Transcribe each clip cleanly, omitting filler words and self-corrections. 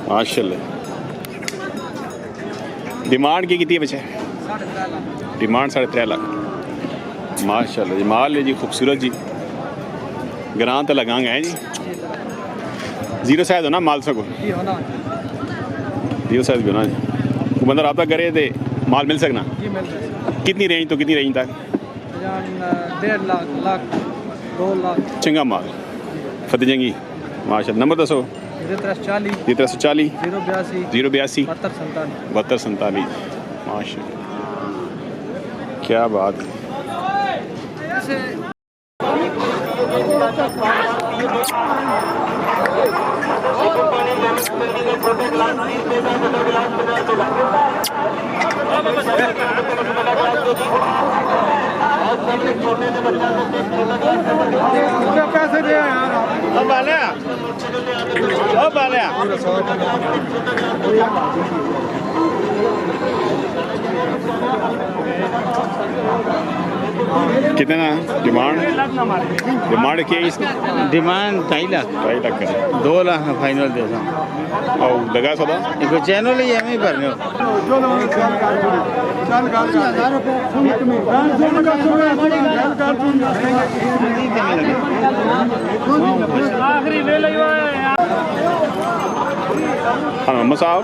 माशाल्लाह। डिमांड की कितनी है बच्चे? डिमांड 3.5 लाख। माशाल्लाह जी, माल है जी खूबसूरत जी, ग्रां तो लगाएंगे हैं जी। जीरो साइज हो ना माल सको? जीरो साइज भी होना जी। वो बंदा रब्ता करे तो माल मिल सकना? कितनी रेंज तो कितनी रेंज तक? 1.5 लाख 2 लाख। चंगा माल फतेहजंगी। माशाल्लाह। नंबर दसो। 1340 082 082 7247। माशाल्लाह, क्या बात है। पैसे दे यार कितना डिमांड? डिमांड क्या है इसकी? डिमांड 2.5 लाख। 2.5 लाख का 2 लाख फाइनल दे रहा और लगा सौदा? एक चैनल ही हमें भरने हाँ मोहम्मद साहब।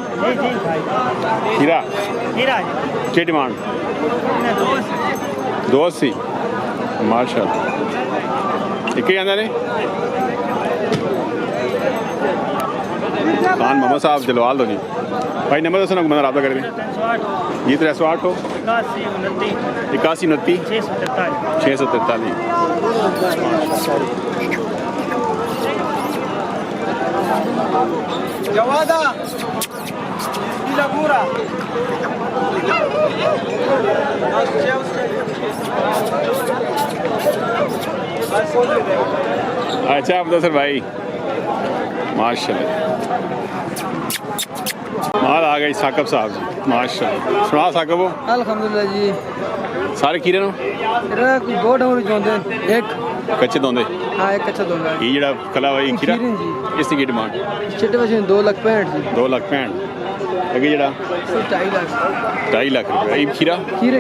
हीरा क्या डिमांड? 280। माशाल्लाह। एक ही आंदा ने खान मोहम्मद साहब जलवाल दो जी भाई। नंबर दसो ना बंदा रब्ता कर दें। ये 308 हो 81 29 643। जवादा पूरा अच्छा आप सर भाई। माशाल्लाह, माल आ गई साकब साहब जी। माशाल्लाह। सुना साकब हो? अल्हम्दुलिल्लाह जी। सारे खीरे नो? दो ढोल जोंदे एक कच्चे दोंदे? हाँ एक कच्चा दोंदा। ये जड़ा कला हुआ खीरा इसकी की डिमांड? चिट्टे बच्चे 2,65,000 जी। 2,65,000। अगे जड़ा 2.5 लाख। 2.5 लाख रुपये। ये खीरा खीरे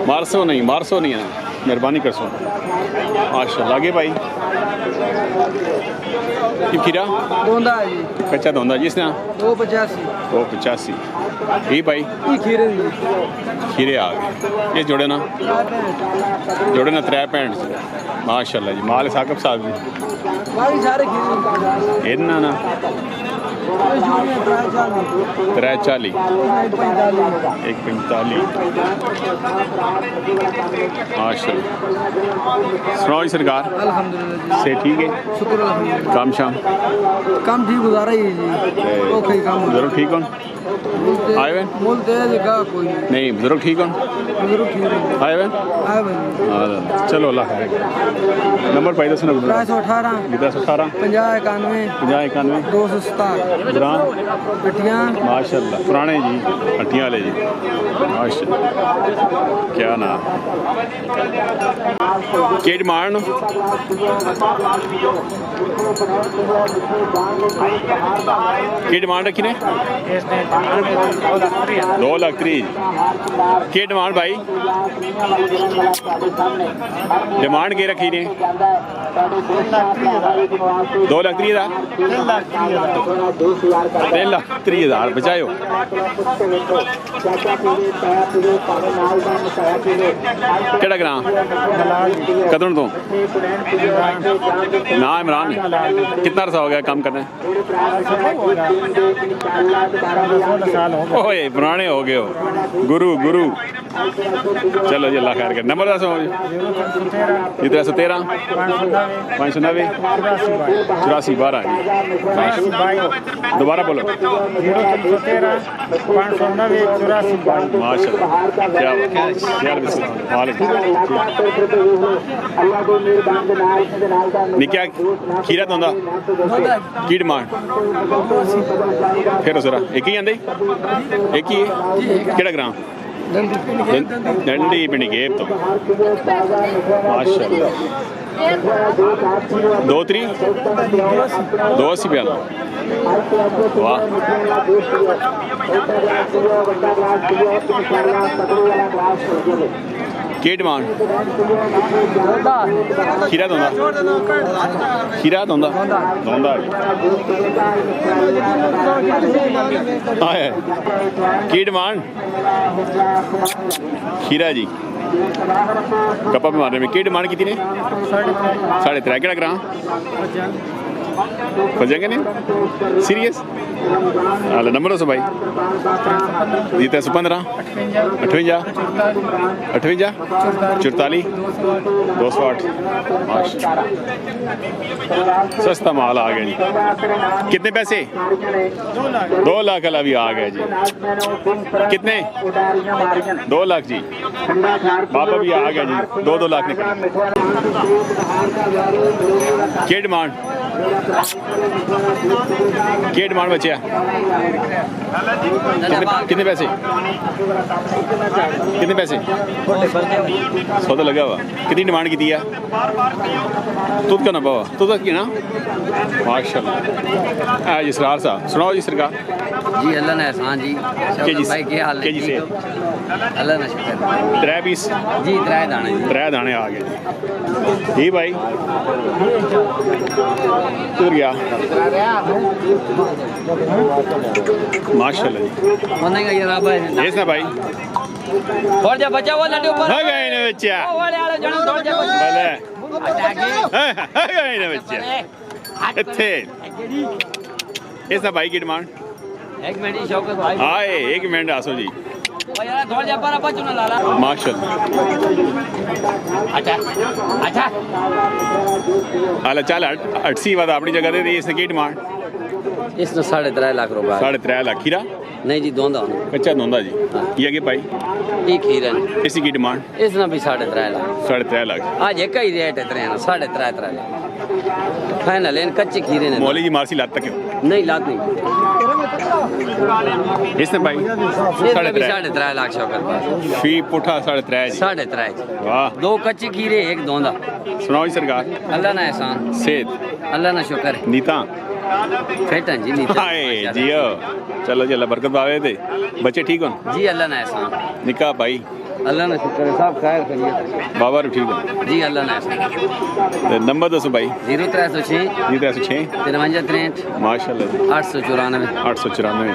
मारसो नहीं है, मेहरबानी कर सो। माशाल्लाह। आगे भाई ये खीरा दोंदा है जी, कच्चा दोंदा जिसने 285। ये भाई ये खीरे जी। खीरे आ गए। ये जोड़े ना 365। माशाल्लाह जी। माल साकब साहब जी। बाकी सारे खीरे इन्ना ना 340 145। माशाल्लाह। सुनाओ जी सरकार। अल्हम्दुलिल्लाह से ठीक है? शुक्र अल्हम्दुलिल्लाह। काम शाम काम ठीक गुजारा ही है जी। ओके काम जरूर ठीक हो? आए वे मोल दे जगह कोई नहीं जरूर ठीक हो? जरूर ठीक है। आए वे आए भाई। चलो अल्लाह खैर। नंबर पाई दस 318 1018 50 91 50 91 267 ग्राम हट्टियाँ। माशाल्लाह। पुराने जी हट्टियाँ वाले जी। माशाल्लाह, क्या नाम के डिमांड? की डिमांड रखी ने? 2,30,000 की डिमांड भाई? डिमांड के रखी ने? 2,30,000 3,30,000 बचायो। केड़ा ग्रां कदों तो ना इमरान? कितना अर्सा हो गया काम करने? ओए पुराने हो गए हो गुरु। चलो जी अल्लाह खैर कर। नंबर दसो जी। 313 590 84 12 जी। दोबारा बोलो। 590 84 माशाल्लाह, क्या निक्या खीरा दोंदा की डिमांड? फिर जरा एक ही आंदे एक ही केड़ा ग्राम? डंडी पिंडी गेब तो माशाल्लाह 280 रुपया वाह की डिमांड खीरा दोंदा की डिमांड खीरा जी कपा में मारने में की डिमांड की ने 3.5 केड़ा ग्राम फतेहजंगी ने सीरियस हाल नंबर दसो भाई जी 315 58 58 44 208 सस्ता माल आ गया जी कितने पैसे 2 लाख वाला भी आ गया जी कितने 2 लाख जी बाबा भी आ गया जी 2 लाख निकल की डिमांड बचे कितने पैसे सौदा लगा हुआ कितनी डिमांड की है तुद का ना बाबा तुद की ना माशाल्लाह जी सरकार साहब सुनाओ जी सरकार जी अल्लाह ने एहसान जी भाई के हाल के जी से अल्लाह ने शुक्र 3 पीस जी 3 दाने 3 दाने आ गए जी भाई टूर गया माशाल्लाह जी बनेगा यार आप यस ना भाई थोड़ा जा बचा हुआ लड्डू ऊपर आ गए ने बच्चा ओ वाले आले जण थोड़ा जा भले हटा के आ गए ने बच्चा इत्थे यस ना भाई की डिमांड 1 मिनट शौकत भाई आए 1 मिनट आसो जी ओ यार थोड़ा जा पर बचो ना लाला माशाल्लाह अच्छा हाल चल 80 वादा अपनी जगह दे दी इसने की डिमांड इसने 3.5 लाख रुपए 3.5 लाख खीरा नहीं जी दोंदा कच्चा दोंदा जी ये आगे भाई एक खीरा इसी की डिमांड इसने भी 3.5 लाख 3.5 लाख आज एक ही रेट है 3.5 लाख फाइनल इन कच्चे खीरे ने मौली जी मारसी लात तक नहीं लात नहीं इसने भाई 3.5 लाख शौकत फी पुठा 3.5 वाह 2 कच्चे खीरे 1 दोंदा सुनाओ जी सरकार अल्लाह ना एहसान सेहत अल्लाह ना शुक्र नीता फेटन जी नीता हाय जियो चलो जी अल्लाह बरकत पावे थे बच्चे ठीक हो जी अल्लाह ना एहसान निकाह भाई अल्लाह ना शुक्र है सब खैर करिए बाबा ठीक हो जी अल्लाह ना एहसान नंबर दसो भाई 0306 0306 53 माशाल्लाह 894 894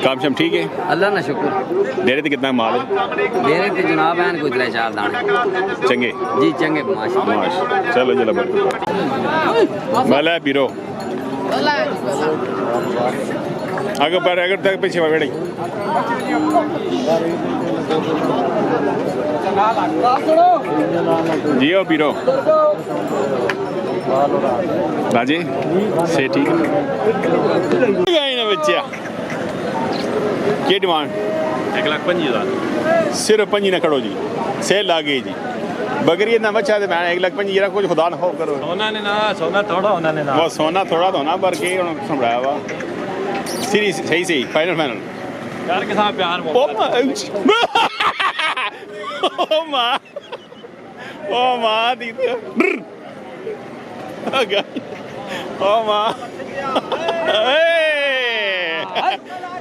काम शाम ठीक है अल्लाह ना शुक्र डेरे ते कितना माल है डेरे ते जनाब हैं कोई 3-4 दाने चंगे जी चंगे माशाल्लाह चलो चलो बरकत भला बीरो आगे पर अगर तक पीछे बैठी जियो बीरो राजे से ठीक बच्चा की डिमांड 1,25,000 सिर्फ 5 ना करो जी सेल ला गई जी बकरी इतना बच्चा तो मैं 1,25,000 कुछ खुदा ना हो करो सोना थोड़ा होना ने ना वो सोना थोड़ा तो ना पर के संभलाया हुआ सही सही फाइनल यार के साथ प्यार ओ माँ दी तो ओ माँ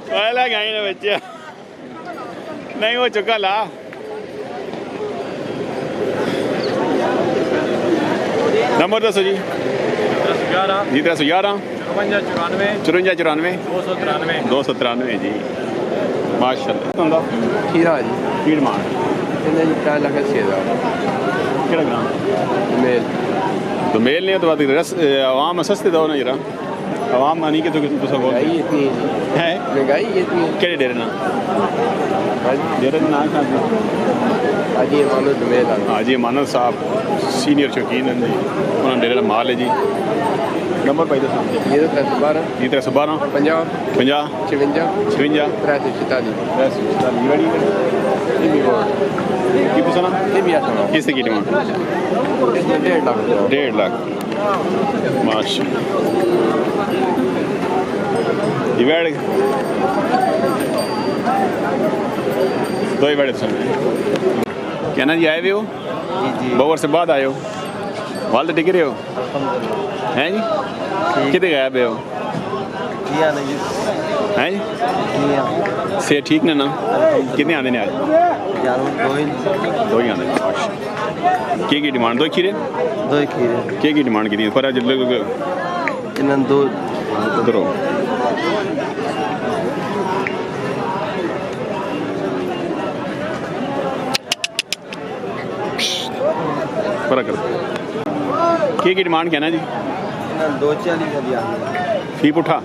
पहला गाई ना बच्चा नहीं वो चुका ला नंबर दसो जी 311 54 293 जी माशाल्लाह खीरा जी की डिमांड ਇਹਨੇ ਜੀ 3,06,000 केड़ा ग्राम मेल तो मेल नहीं हो तो बात रस आवाम सस्ते दो ना जरा आवाम मानी के तो कुछ बोल इतनी है महंगाई इतनी केड़े डेरे ना डेरे ना अजी मानो दोमेल हाजी मानव साहब सीनियर शौकीन हैं जी उन्होंने डेरे का माल है जी नंबर पाई दो 0312 312 50 50 56 56 344 की पूछना ये भी आता है किससे की डिमांड इसमें 1.5 लाख 1.5 लाख माशा दो ही बड़े सुन क्या ना जी, आए हुए हो? बहुत वर्ष बाद आए हो, वाल तो टिक रहे हो हैं जी? कितने गए हुए हो हैं जी? से ठीक ने ना? कितने आते हैं आज? दो ही आते हैं। की डिमांड? दो खीरे की डिमांड की पर आज लोग दो उधर हो पर कर की डिमांड क्या ना जी? 240 फी पुठा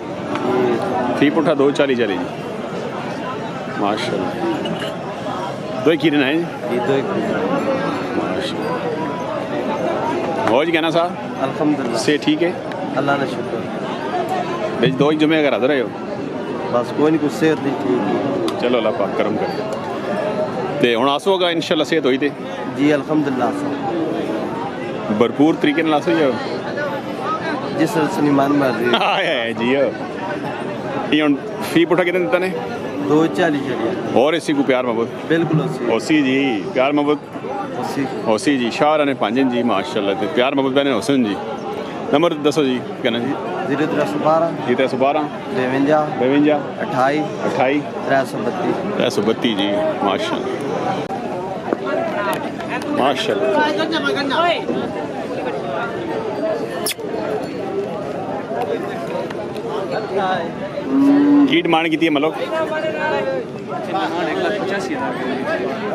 240 चले जी माशाल्लाह। दो ही खीरे ना है जी? हो जी कहना साहब अल्हम्दुलिल्लाह से ठीक है अल्लाह का शुक्र। भाई दो ही जुमे अगर हाजिर हो बस कोई नहीं कुछ सेहत नहीं ठीक। चलो अल्लाह पाक करम करे ते हुण आस होगा इंशाल्लाह सेहत होई ते जी अल्हम्दुलिल्लाह भरपूर तरीके नाल आसो जाओ जिस सलीमान मर्जी आए जी ये हुण फी पुठा कितने दिता ने? 240 और इसी को प्यार मोहब्बत बिल्कुल होसी जी प्यार मोहब्बत होसी जी शाहरा ने पांजन जी माशाल्लाह ते प्यार मोहब्बत बने हुसैन जी। नंबर दसो जी कहना जी? 0312 312 52 28 28 332 जी माशाल्लाह माशाल्लाह। की डिमांड की है मतलब?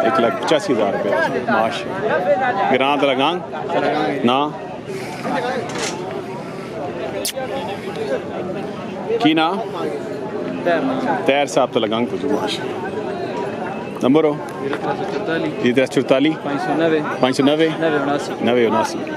1,85,000 रुपये माश ग्रां तलगांग ना की ना तैर साहब तलगांग तो जो माश नंबर हो 344 590 979